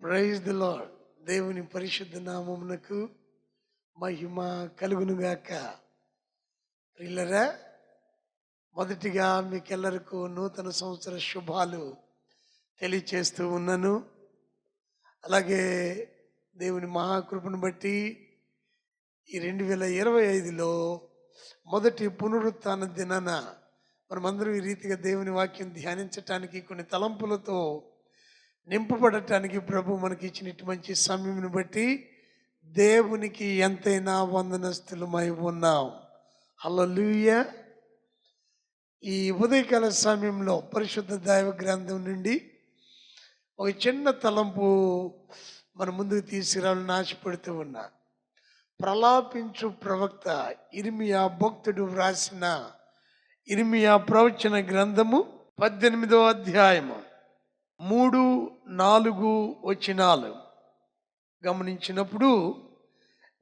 Praise the lord. దేవుని పరిశుద్ధ నామమునకు మహిమ కలుగునుగాక. ప్రియులరా, మొదటిగా మీకెల్లరికూ నూతన సంవత్సర శుభాలు తెలియచేస్తూ ఉన్నాను. అలాగే దేవుని మహాకృపను బట్టి ఈ 2025లో మొదటి పునరుత్థాన దినాన మనమందరం ఈ రీతిగా దేవుని వాక్యం ధ్యానించటానికి కొన్ని తలంపులతో నింపబడటానికి ప్రభు మనకి ఇచ్చిన మంచి సమయంను బట్టి దేవునికి ఎంతైనా వందనస్తులమై ఉన్నాం. హల్లెలూయా. ఈ ఉదయకాల సమయంలో పరిశుద్ధ దైవ గ్రంథం నుండి ఒక చిన్న తలంపు మన ముందుకు తీసుకురావాలని ఆశపడుతూ ఉన్నా. ప్రలాపించు ప్రవక్త ఇర్మియా భక్తుడు వ్రాసిన ఇర్మియా ప్రవచన గ్రంథము 18వ అధ్యాయము 3-4 వచనాలు గమనించినప్పుడు,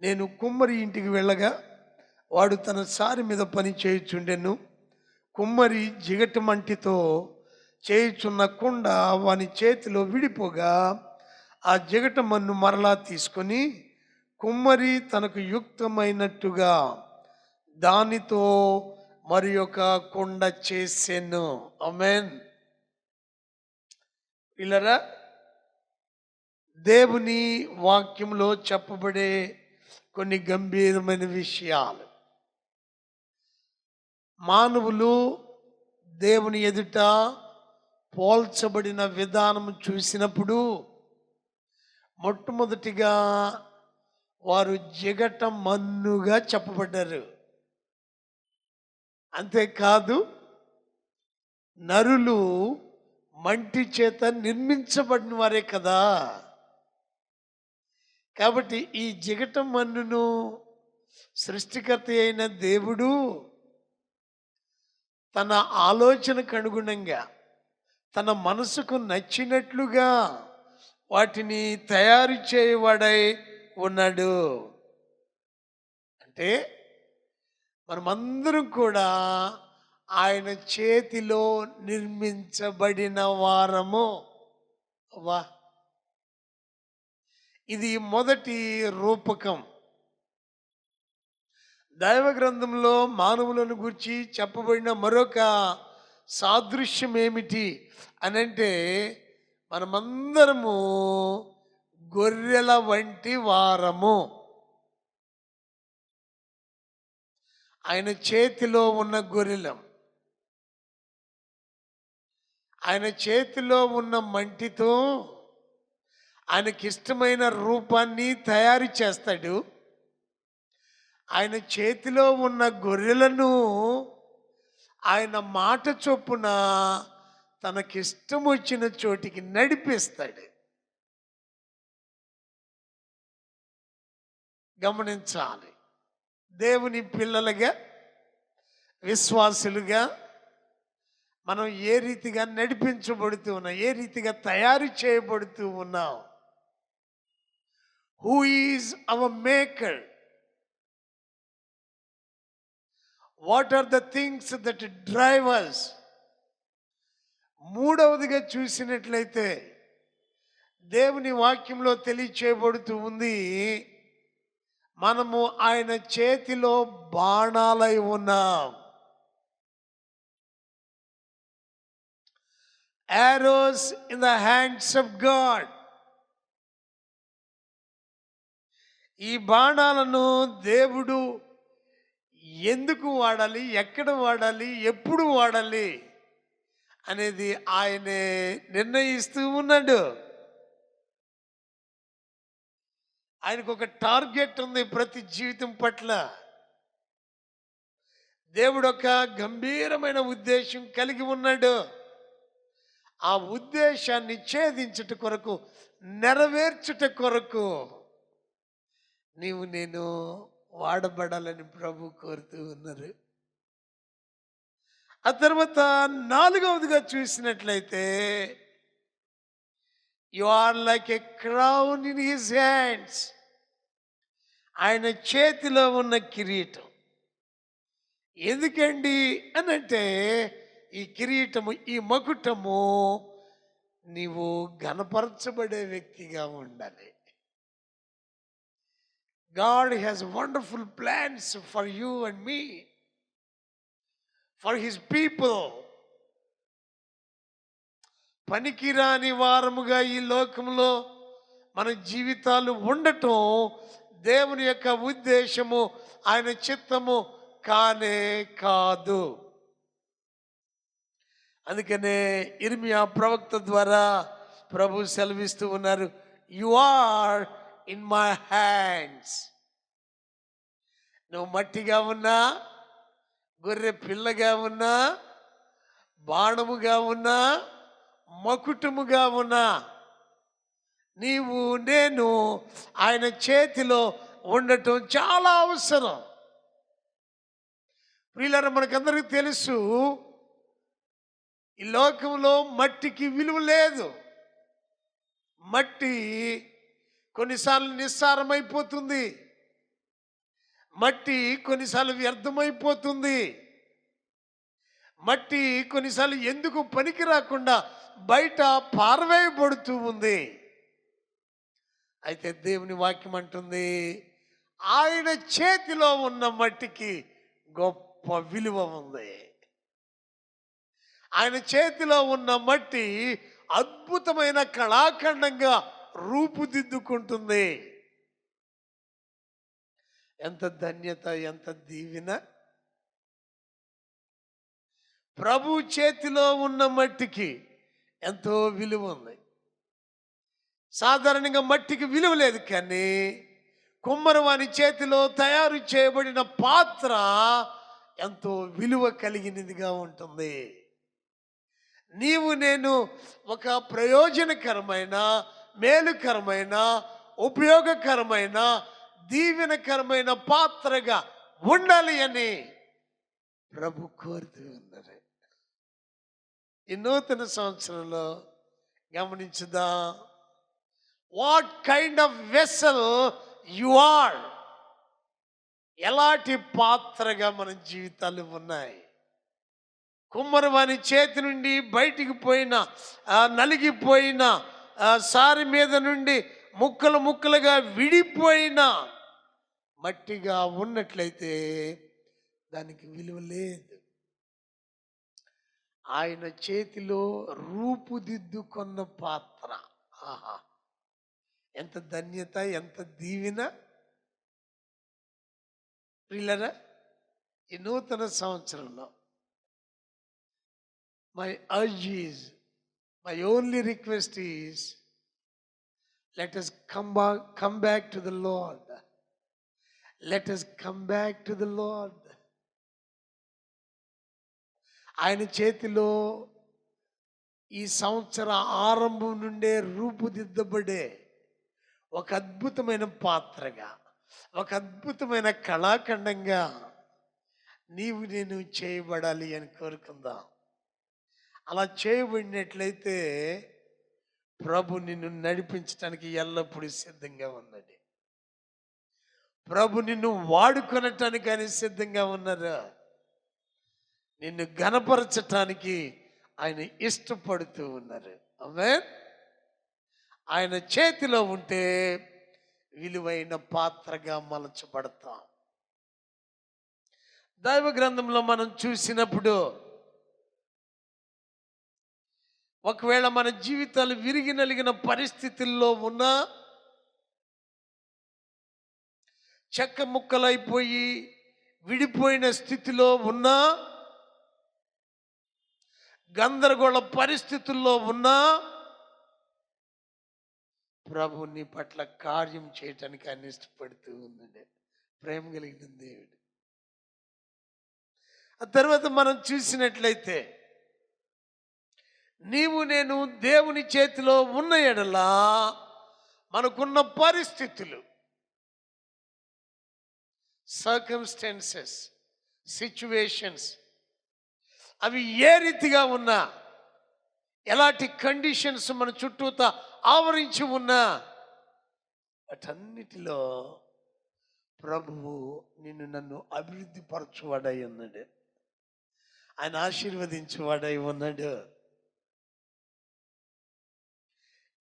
నేను కుమ్మరి ఇంటికి వెళ్ళగా వాడు తన సారి మీద పని చేయుచుండెను. కుమ్మరి జిగటమంటితో చేయుచున్న కుండ వాని చేతిలో విడిపోగా ఆ జిగటమన్ను మరలా తీసుకొని కుమ్మరి తనకు యుక్తమైనట్టుగా దానితో మరి ఒక కుండ చేసెను. ఆమేన్. పిల్లరా, దేవుని వాక్యంలో చెప్పబడే కొన్ని గంభీరమైన విషయాలు మానవులు దేవుని ఎదుట పోల్చబడిన విధానం చూసినప్పుడు మొట్టమొదటిగా వారు జిగట మన్నుగా చెప్పబడ్డారు. అంతేకాదు, నరులు మంటి చేత నిర్మించబడిన వారే కదా. కాబట్టి ఈ జిగట మన్నును సృష్టికర్త అయిన దేవుడు తన ఆలోచనకు అనుగుణంగా తన మనసుకు నచ్చినట్లుగా వాటిని తయారు చేయవాడై ఉన్నాడు. అంటే మనమందరం కూడా ఆయన చేతిలో నిర్మించబడిన వారము. వా, ఇది మొదటి రూపకం. దైవ గ్రంథంలో మానవులను గురించి చెప్పబడిన మరొక సాదృశ్యం ఏమిటి అనంటే, మనమందరము గొర్రెల వంటి వారము. ఆయన చేతిలో ఉన్న గొర్రెలం. ఆయన చేతిలో ఉన్న మంటితో ఆయనకిష్టమైన రూపాన్ని తయారు చేస్తాడు. ఆయన చేతిలో ఉన్న గొర్రెలను ఆయన మాట చొప్పున తనకిష్టం వచ్చిన చోటికి నడిపిస్తాడు. గమనించాలి. దేవుని పిల్లలుగా, విశ్వాసులుగా మనం ఏ రీతిగా నడిపించబడుతూ ఉన్నాం, ఏ రీతిగా తయారు చేయబడుతూ ఉన్నాం. Who is our maker? What are the things that drive us? మూడవదిగా చూసినట్లయితే దేవుని వాక్యంలో తెలియచేయబడుతూ ఉంది, మనము ఆయన చేతిలో బాణాలై ఉన్నాం. arrows in the hands of God. ఈ బాణాలను దేవుడు ఎందుకు వాడాలి, ఎక్కడ వాడాలి, ఎప్పుడు వాడాలి అనేది ఆయనే నిర్ణయిస్తూ ఉన్నాడు. ఆయనకు ఒక టార్గెట్ ఉంది ప్రతి జీవితం పట్ల. దేవుడు ఒక గంభీరమైన ఉద్దేశం కలిగి ఉన్నాడు. ఆ ఉద్దేశాన్ని ఛేదించుట కొరకు, నెరవేర్చుట కొరకు నీవు నేను వాడబడాలని ప్రభు కోరుతూ ఉన్నారు. ఆ తర్వాత 4వదిగా చూసినట్లయితే, you are like a crown in his hands. ఆయన చేతిలో ఉన్న కిరీటం. ఎందుకండి అనంటే, ఈ కిరీటము, ఈ మకుటము నీవు ఘనపరచబడే వ్యక్తిగా ఉండాలి. God has wonderful plans for you and me, for his people. పనికిరాని వారముగా ఈ లోకంలో మన జీవితాలు ఉండటం దేవుని యొక్క ఉద్దేశము, ఆయన చిత్తము కానే కాదు. అందుకనే ఇర్మియా ప్రవక్త ద్వారా ప్రభు సెలవిస్తూ ఉన్నారు, you are in my hands. నువ్వు మట్టిగా ఉన్నా, గొర్రె పిల్లగా ఉన్నా, బాణముగా ఉన్నా, మకుటముగా ఉన్నా, నీవు నేను ఆయన చేతిలో ఉండటం చాలా అవసరం. ప్రియులారా, మనకందరికీ తెలుసు, ఈ లోకంలో మట్టికి విలువ లేదు. మట్టి కొన్నిసార్లు నిస్సారమైపోతుంది, మట్టి కొన్నిసార్లు వ్యర్థమైపోతుంది, మట్టి కొన్నిసార్లు ఎందుకు పనికి రాకుండా బయట పారవేయబడుతూ ఉంది. అయితే దేవుని వాక్యం అంటుంది, ఆయన చేతిలో ఉన్న మట్టికి గొప్ప విలువ ఉంది. ఆయన చేతిలో ఉన్న మట్టి అద్భుతమైన కళాఖండంగా రూపుదిద్దుకుంటుంది. ఎంత ధన్యత, ఎంత దీవెన! ప్రభు చేతిలో ఉన్న మట్టికి ఎంతో విలువ ఉంది. సాధారణంగా మట్టికి విలువ లేదు, కానీ కుమ్మరవాని చేతిలో తయారు చేయబడిన పాత్ర ఎంతో విలువ కలిగినదిగా ఉంటుంది. నీవు నేను ఒక ప్రయోజనకరమైన, మేలుకరమైన, ఉపయోగకరమైన, దీవెనకరమైన పాత్రగా ఉండాలి అని ప్రభు కోరుతూ ఉన్నారు. ఈ నూతన సంవత్సరంలో గమనించుదా, what kind of vessel you are. ఎలాంటి పాత్రగా మన జీవితాలు ఉన్నాయి. కుమ్మరవాని చేతి నుండి బయటికి పోయిన, నలిగిపోయిన, సారి మీద నుండి ముక్కలు ముక్కలుగా విడిపోయిన మట్టిగా ఉన్నట్లయితే దానికి విలువ లేదు. ఆయన చేతిలో రూపుదిద్దుకున్న పాత్ర, ఆహా, ఎంత ధన్యత, ఎంత దీవెన! ప్రియులారా, ఈ నూతన సంవత్సరంలో my urge is, my only request is, let us come back to the Lord. Let us come back to the Lord. ఆయన చేతిలో ఈ సంవత్సర ఆరంభం నుండే రూపుదిద్దబడే ఒక అద్భుతమైన పాత్రగా, ఒక అద్భుతమైన కళాఖండంగా నీవు నేను చేయబడాలి అని కోరుకుందాం. అలా చేయబడినట్లయితే ప్రభు నిన్ను నడిపించడానికి ఎల్లప్పుడూ సిద్ధంగా ఉన్నది. ప్రభు నిన్ను వాడుకొనటానికి ఆయన సిద్ధంగా ఉన్నారు. నిన్ను ఘనపరచటానికి ఆయన ఇష్టపడుతూ ఉన్నారు. ఆమేన్. ఆయన చేతిలో ఉంటే విలువైన పాత్రగా మలచబడతాం. దైవ గ్రంథంలో మనం చూసినప్పుడు, ఒకవేళ మన జీవితాలు విరిగి నలిగిన పరిస్థితుల్లో ఉన్నా, చెక్క ముక్కలైపోయి విడిపోయిన స్థితిలో ఉన్నా, గందరగోళ పరిస్థితుల్లో ఉన్నా, ప్రభు నీ పట్ల కార్యం చేయటానికి ఆయన ఇష్టపడుతూ ఉన్నాడు. ప్రేమ కలిగిన దేవుడు. ఆ తర్వాత మనం చూసినట్లయితే, నీవు నేను దేవుని చేతిలో ఉన్న ఎడలా మనకున్న పరిస్థితులు, సర్కమ్స్టాన్సెస్, సిచ్యువేషన్స్, అవి ఏ రీతిగా ఉన్నా, ఎలాంటి కండిషన్స్ మన చుట్టూత ఆవరించి ఉన్నా, వాటన్నిటిలో ప్రభువు నిన్ను నన్ను అభివృద్ధి పరచువాడై ఉన్నాడు. ఆయన ఆశీర్వదించువాడై ఉన్నాడు.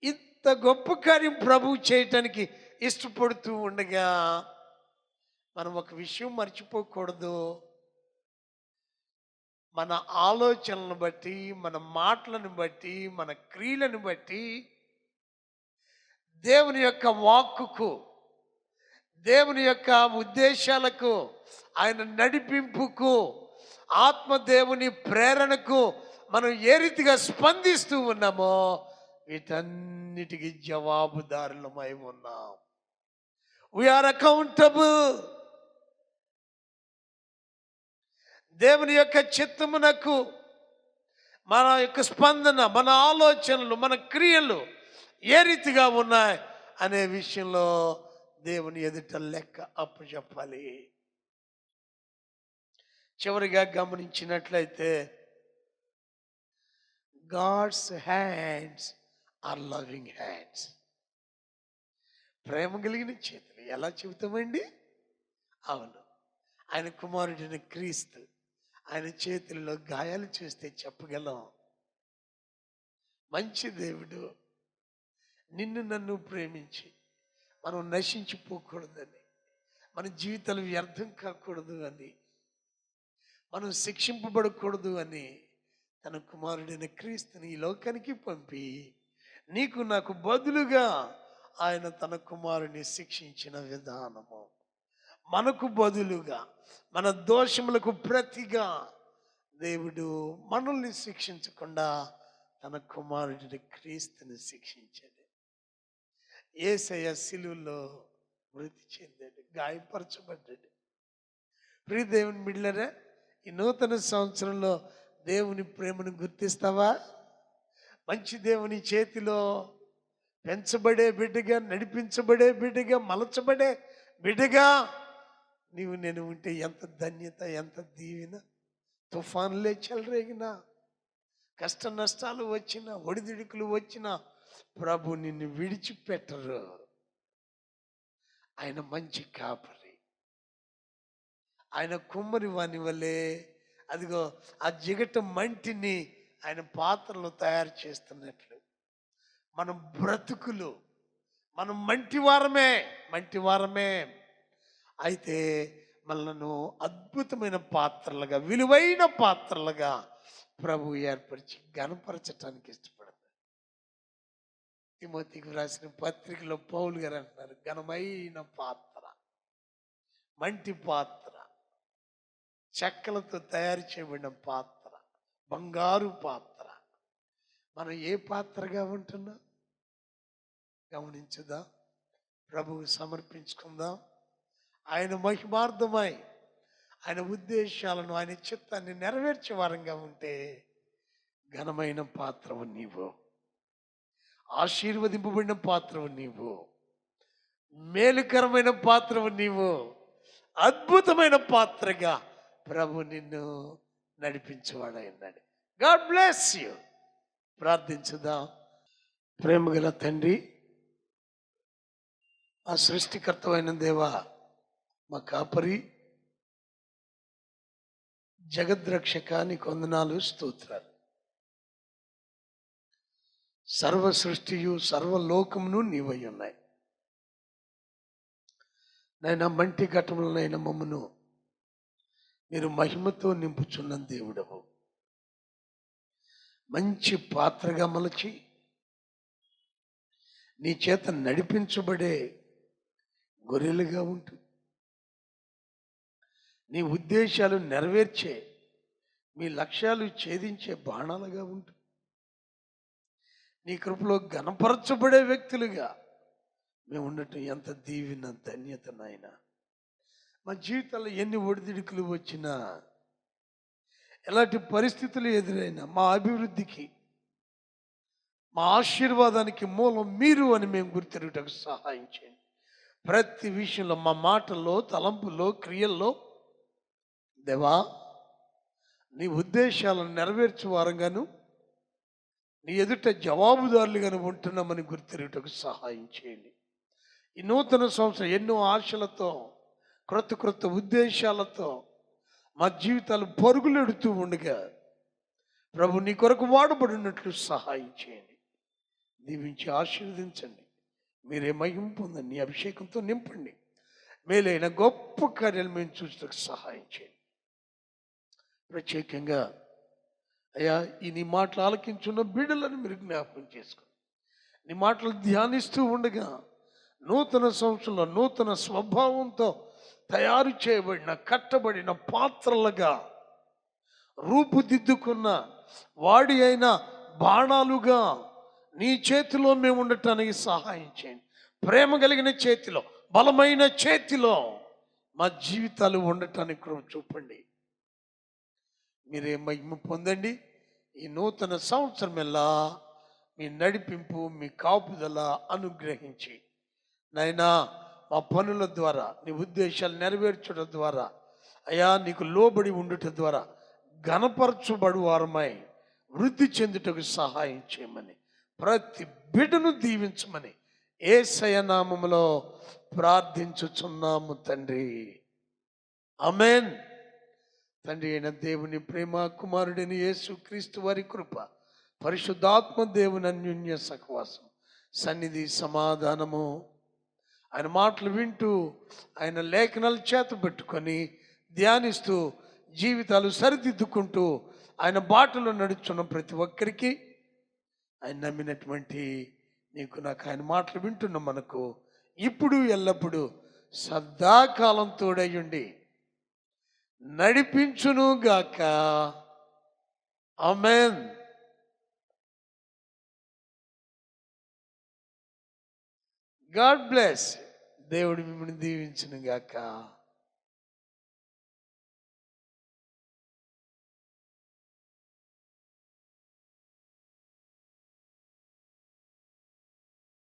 ఇంత గొప్ప కార్యం ప్రభువు చేయటానికి ఇష్టపడుతూ ఉండగా మనం ఒక విషయం మర్చిపోకూడదు. మన ఆలోచనలను బట్టి, మన మాటలను బట్టి, మన క్రియలను బట్టి దేవుని యొక్క వాక్కుకు, దేవుని యొక్క ఉద్దేశాలకు, ఆయన నడిపింపుకు, ఆత్మదేవుని ప్రేరణకు మనం ఏ రీతిగా స్పందిస్తూ ఉన్నామో వీటన్నిటికీ జవాబుదారులమై ఉన్నాం. We are accountable. దేవుని యొక్క చిత్తమునకు మన యొక్క స్పందన, మన ఆలోచనలు, మన క్రియలు ఏ రీతిగా ఉన్నాయి అనే విషయంలో దేవుని ఎదుట లెక్క అప్పచెప్పాలి. చివరిగా గమనించినట్లయితే God's hands are loving hands. ప్రేమ కలిగిన చేతులు. ఎలా చెబుతామండి? అవును, ఆయన కుమారుడైన క్రీస్తు ఆయన చేతుల్లో గాయాలు చూస్తే చెప్పగలం, మంచి దేవుడు నిన్ను నన్ను ప్రేమించి మనం నశించిపోకూడదని, మన జీవితాలు వ్యర్థం కాకూడదు అని, మనం శిక్షింపబడకూడదు అని తన కుమారుడైన క్రీస్తుని ఈ లోకానికి పంపి నీకు నాకు బదులుగా ఆయన తన కుమారుని శిక్షించిన విధానము, మనకు బదులుగా మన దోషములకు ప్రతిగా దేవుడు మనల్ని శిక్షించకుండా తన కుమారుడిని క్రీస్తుని శిక్షించాడు. యేసయ్య సిలువలో మృతి చెందాడు, గాయపరచబడ్డాడు. ప్రియ దేవుని బిడ్డలారా, ఈ నూతన సంవత్సరంలో దేవుని ప్రేమను గుర్తిస్తావా? మంచి దేవుని చేతిలో పెంచబడే బిడ్డగా, నడిపించబడే బిడ్డగా, మలచబడే బిడ్డగా నీవు నేను ఉంటే ఎంత ధన్యత, ఎంత దీవెన. తుఫానులే చెలరేగినా, కష్ట నష్టాలు వచ్చినా, ఒడిదుడుకులు వచ్చినా ప్రభు నిన్ను విడిచిపెట్టరు. ఆయన మంచి కాపరి. ఆయన కుమ్మరి వాని వలె అదిగో ఆ జిగట మంటిని ఆయన పాత్రలో తయారు చేస్తున్నట్లు మన బ్రతుకులు, మనం మంటివారమే అయితే మనను అద్భుతమైన పాత్రలుగా, విలువైన పాత్రలుగా ప్రభు ఏర్పరిచి గణపరచటానికి ఇష్టపడతాడు. తిమోతికి రాసిన పత్రికలో పౌలు గారు అంటున్నారు, ఘనమైన పాత్ర, మంటి పాత్ర, చెక్కలతో తయారు చేయబడిన పాత్ర, బంగారు పాత్ర. మనం ఏ పాత్రగా ఉంటున్నాం గమనించుదా. ప్రభువు సమర్పించుకుందాం. ఆయన మహిమార్థమై ఆయన ఉద్దేశాలను, ఆయన చిత్తాన్ని నెరవేర్చే వారంగా ఉంటే ఘనమైన పాత్రవు నీవు, ఆశీర్వదింపబడిన పాత్రవు నీవు, మేలుకరమైన పాత్రవు నీవు, అద్భుతమైన పాత్రగా ప్రభు నిన్ను నడిపించేవాడైనాడు. God bless you. ప్రార్థించుదాం. ప్రేమగల తండ్రి, ఆ సృష్టికర్తమైన దేవా, మా కాపరి, జగద్రక్షక, నీకు వందనాలు, స్తోత్రాలు. సర్వ సృష్టియు సర్వలోకమును నీవై ఉన్నాయి. నైనా మంటి ఘటములనైనా మమ్మను మీరు మహిమతో నింపుచున్న దేవుడవు. మంచి పాత్రగా మలచి నీ చేత నడిపించబడే గొర్రెలుగా ఉంటూ నీ ఉద్దేశాలు నెరవేర్చే, మీ లక్ష్యాలు ఛేదించే బాణాలుగా ఉంటూ నీ కృపలో గణపరచబడే వ్యక్తులుగా మేము ఉండటం ఎంత దీవెన, ధన్యత నాయన. మా జీవితాల్లో ఎన్ని ఒడిదుడుకులు వచ్చినా, ఎలాంటి పరిస్థితులు ఎదురైనా మా అభివృద్ధికి, మా ఆశీర్వాదానికి మూలం మీరు అని మేము గుర్తెరుగుటకు సహాయం చేయండి. ప్రతి విషయంలో, మా మాటల్లో, తలంపుల్లో, క్రియల్లో దేవా నీ ఉద్దేశాలను నెరవేర్చే వారంగాను, నీ ఎదుట జవాబుదారులుగాను ఉంటున్నామని గుర్తెరుగుటకు సహాయం చేయండి. ఈ నూతన సంవత్సరం ఎన్నో ఆశలతో, క్రొత్త ఉద్దేశాలతో మా జీవితాలు పరుగులెడుతూ ఉండగా ప్రభు నీ కొరకు వాడబడినట్లు సహాయం చేయండి. దీవించి ఆశీర్వదించండి. మీరే మహిమ పొందండి. నీ అభిషేకంతో నింపండి. మేలైన గొప్ప కార్యాలు మేము చూసేందుకు సహాయం చేయండి. ప్రత్యేకంగా అయ్యా ఈ నీ మాటలు ఆలకించున్న బిడ్డలను మీరు జ్ఞాపకం చేసుకోండి. నీ మాటలు ధ్యానిస్తూ ఉండగా నూతన సంవత్సరంలో నూతన స్వభావంతో తయారు చేయబడిన కట్టబడిన పాత్రలుగా రూపుదిద్దుకున్న వాడి అయిన బాణాలుగా నీ చేతిలో మేము ఉండటానికి సహాయం చేయండి. ప్రేమ కలిగిన చేతిలో, బలమైన చేతిలో మా జీవితాలు ఉండటానికి కృప చూపండి. మీరే మహిమ పొందండి. ఈ నూతన సంవత్సరం ఎలా మీ నడిపింపు, మీ కాపుదల అనుగ్రహించి నైనా మా పనుల ద్వారా నీ ఉద్దేశాలు నెరవేర్చడం ద్వారా అయా నీకు లోబడి ఉండుట ద్వారా ఘనపరచుబడు వారమై వృద్ధి చెందుటకు సహాయం చేయమని, ప్రతి బిడ్డను దీవించమని యేసయ్య నామములో ప్రార్థించుచున్నాము తండ్రి. ఆమేన్. తండ్రి అయిన దేవుని ప్రేమ, కుమారుడైన యేసుక్రీస్తు వారి కృప, పరిశుద్ధాత్మ దేవుని అన్యోన్య సహవాసం, సన్నిధి, సమాధానము, ఆయన మాటలు వింటూ ఆయన లేఖనాలు చేత పెట్టుకొని ధ్యానిస్తూ జీవితాలు సరిదిద్దుకుంటూ ఆయన బాటలో నడుచున్న ప్రతి ఒక్కరికి, ఆయన నమ్మినటువంటి నీకు నాకు ఆయన మాటలు వింటున్న మనకు ఇప్పుడు ఎల్లప్పుడూ సదాకాలం తోడయ్యుండి నడిపించును గాక. ఆమేన్. God bless. దేవుడు మిమ్మల్ని దీవించును గాక.